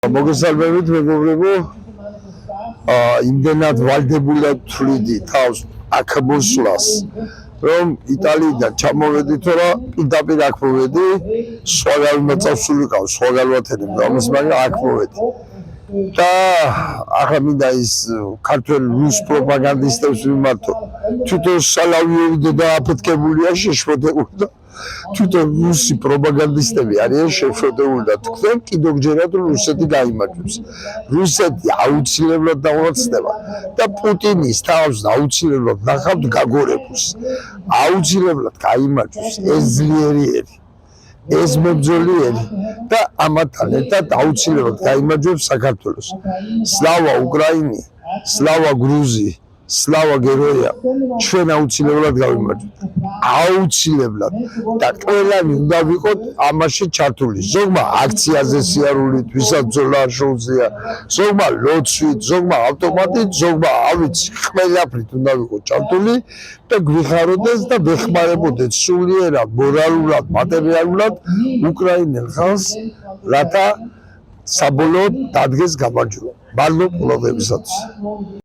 მოგესალმებით მეგობრებო, იმდენად ვალდებულად ვთვლიდი თავს აქ მოსვლას, რომ იტალიიდან ჩამოვედით, რომ პირდაპირ აქ მოვედი, სხვაგან უნდა წავსულიყავ, სხვაგან ვათენებ, ამას მაგრამ აქ მოვედი. და ახლა მინდა ის ქართველ რუს პროპაგანდისტებს ვიმართო, თვითონ სალავიევი და აფეთქებულია, შეშფოთებული და თვითონ რუსი პროპაგანდისტები არიან შეშფოთებული და თქვენ კიდევ გჯერათ, რომ რუსეთი გაიმარჯვებს. რუსეთი აუცილებლად დაუხდება და პუტინის თავს აუცილებლად ნახავთ გაგორებულს. აუცილებლად გაიმარჯვებს ეს ძლიერიერი, ეს მებრძოლიერი და ამათთან ერთად აუცილებლად გაიმარჯვებს საქართველოს. სლავა უკრაინი, სლავა გრუზი, სლავა გეროია, ჩვენ აუცილებლად გავიმარჯვებთ. აუცილებლად და ყველანი უნდა ვიყოთ ამაში ჩართული. ზოგმა აქციაზე სიარულით, ვისაც ბრძოლა არ შეუძლია, ზოგმა ლოცვით, ზოგმა ავტომატით, ზოგმა ავიცი, ყველაფრით უნდა ვიყოთ ჩართული და გვიხაროდეს და ვეხმარებოდეთ სულიერად, მორალურად, მატერიალურად უკრაინელ ხალხს, რათა საბოლოოდ დადგეს გამარჯვება. მადლობ ყურადღებისათვის.